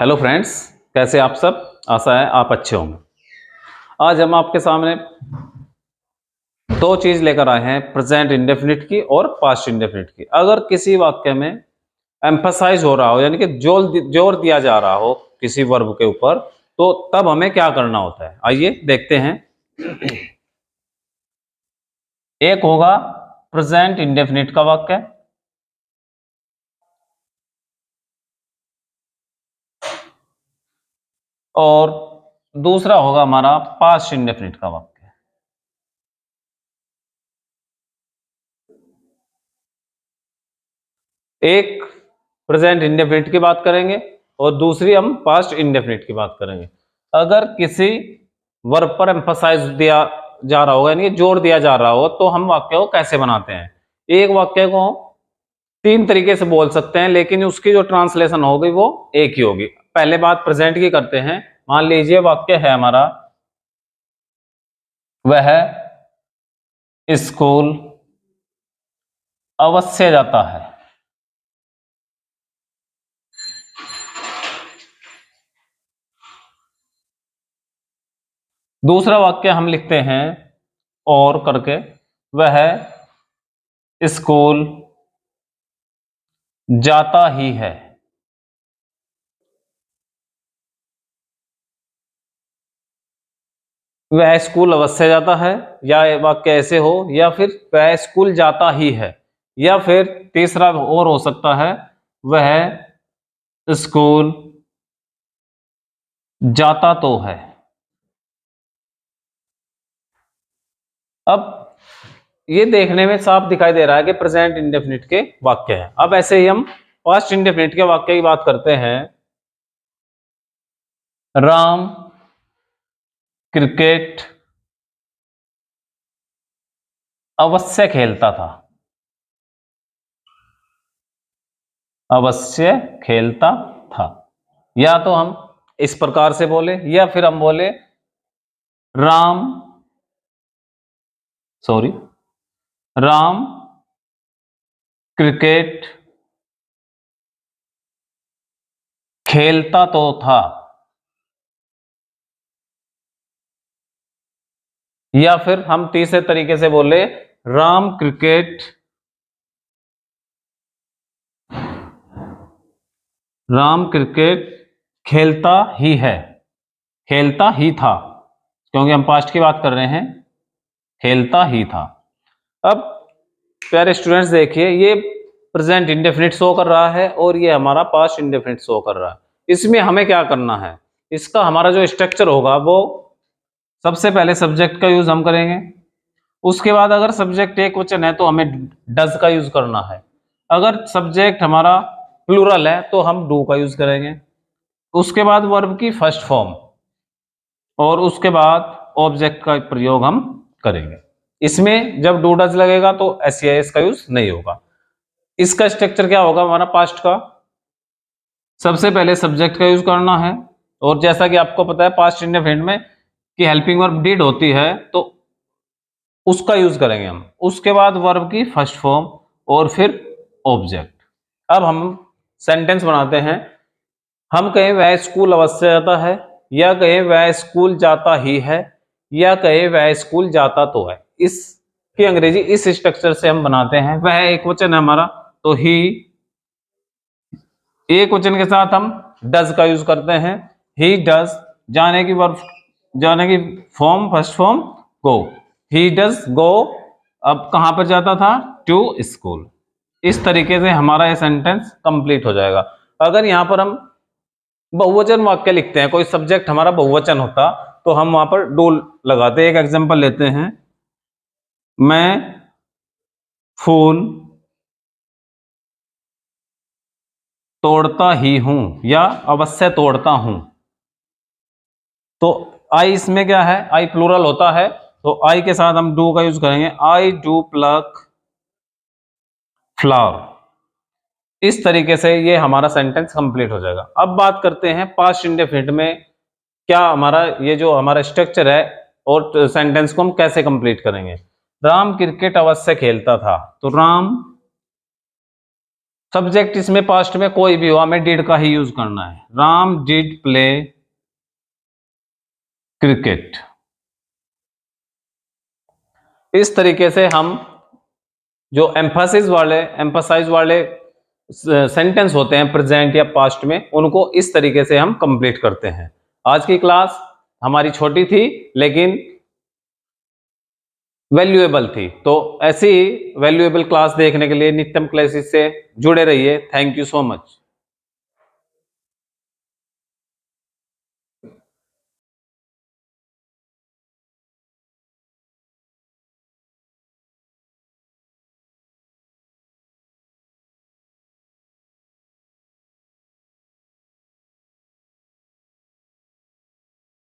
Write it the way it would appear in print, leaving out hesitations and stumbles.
Hello friends, कैसे आप सब। आशा है आप अच्छे होंगे। आज हम आपके सामने दो चीज लेकर आए हैं, प्रेजेंट इंडेफिनिट की और पास्ट इंडेफिनिट की। अगर किसी वाक्य में एम्फसाइज हो रहा हो, यानी कि जोर दिया जा रहा हो किसी वर्ब के ऊपर, तो तब हमें क्या करना होता है, आइए देखते हैं। एक होगा प्रेजेंट इंडेफिनिट का वाक्य और दूसरा होगा हमारा पास्ट इंडेफिनिट का वाक्य। एक प्रेजेंट इंडेफिनिट की बात करेंगे और दूसरी हम पास्ट इंडेफिनिट की बात करेंगे। अगर किसी वर्ब पर एम्फसाइज दिया जा रहा होगा, यानी जोर दिया जा रहा हो, तो हम वाक्य को कैसे बनाते हैं। एक वाक्य को तीन तरीके से बोल सकते हैं, लेकिन उसकी जो ट्रांसलेशन होगी वो एक ही होगी। पहले बात प्रेजेंट की करते हैं। मान लीजिए वाक्य है हमारा, वह स्कूल अवश्य जाता है। दूसरा वाक्य हम लिखते हैं और करके, वह स्कूल जाता ही है। वह स्कूल अवश्य जाता है, या वाक्य ऐसे हो, या फिर वह स्कूल जाता ही है, या फिर तीसरा और हो सकता है, वह स्कूल जाता तो है। अब ये देखने में साफ दिखाई दे रहा है कि प्रेजेंट इंडेफिनिट के वाक्य हैं। अब ऐसे ही हम पास्ट इंडेफिनिट के वाक्य की बात करते हैं। राम क्रिकेट अवश्य खेलता था। अवश्य खेलता था, या तो हम इस प्रकार से बोले, या फिर हम बोले राम सॉरी राम क्रिकेट खेलता तो था। या फिर हम तीसरे तरीके से बोले, राम क्रिकेट खेलता ही है, खेलता ही था, क्योंकि हम पास्ट की बात कर रहे हैं। खेलता ही था। अब प्यारे स्टूडेंट्स देखिए, ये प्रेजेंट इंडेफिनिट शो कर रहा है और ये हमारा पास्ट इंडेफिनिट शो कर रहा है। इसमें हमें क्या करना है, इसका हमारा जो स्ट्रक्चर होगा वो, सबसे पहले सब्जेक्ट का यूज हम करेंगे। उसके बाद अगर सब्जेक्ट एक वचन है तो हमें डज का यूज करना है। अगर सब्जेक्ट हमारा प्लूरल है तो हम डू का यूज करेंगे। उसके बाद वर्ब की फर्स्ट फॉर्म, और उसके बाद ऑब्जेक्ट का प्रयोग हम करेंगे। इसमें जब डू डज लगेगा तो एस का यूज नहीं होगा। इसका स्ट्रक्चर क्या होगा हमारा पास्ट का, सबसे पहले सब्जेक्ट का यूज करना है, और जैसा कि आपको पता है पास्ट इंडेफिनिट में कि हेल्पिंग वर्ब डिड होती है, तो उसका यूज करेंगे हम। उसके बाद वर्ब की फर्स्ट फॉर्म और फिर ऑब्जेक्ट। अब हम सेंटेंस बनाते हैं। हम कहें वह स्कूल अवश्य जाता है, या कहें वह स्कूल जाता ही है, या कहें वह स्कूल जाता तो है। इसकी अंग्रेजी इस स्ट्रक्चर से हम बनाते हैं। वह एक वचन है हमारा, तो ही, एक वचन के साथ हम डज का यूज करते हैं। ही डज, जाने की वर्ब, जाने की form first form go, he does go. अब कहां पर जाता था, टू स्कूल। इस तरीके से हमारा ये सेंटेंस कंप्लीट हो जाएगा। अगर यहां पर हम बहुवचन वाक्य लिखते हैं, कोई सब्जेक्ट हमारा बहुवचन होता, तो हम वहां पर डू लगाते। एक एग्जांपल लेते हैं, मैं फूल तोड़ता ही हूं, या अवश्य तोड़ता हूं। तो आई इसमें क्या है, आई प्लूरल होता है, तो आई के साथ हम डू का यूज करेंगे। I do pluck flower. इस तरीके से ये हमारा सेंटेंस कंप्लीट हो जाएगा। अब बात करते हैं पास्ट इंडेफिनिट में क्या हमारा ये जो हमारा स्ट्रक्चर है, और सेंटेंस को हम कैसे कंप्लीट करेंगे। राम क्रिकेट अवश्य खेलता था, तो राम सब्जेक्ट इसमें पास्ट में कोई भी हो, हमें डिड का ही यूज करना है। Ram did play cricket. इस तरीके से हम जो एम्फसाइज वाले सेंटेंस होते हैं प्रेजेंट या पास्ट में, उनको इस तरीके से हम कंप्लीट करते हैं। आज की क्लास हमारी छोटी थी लेकिन वैल्यूएबल थी, तो ऐसी वैल्यूएबल क्लास देखने के लिए नित्यम क्लासेस से जुड़े रहिए। Thank you so much.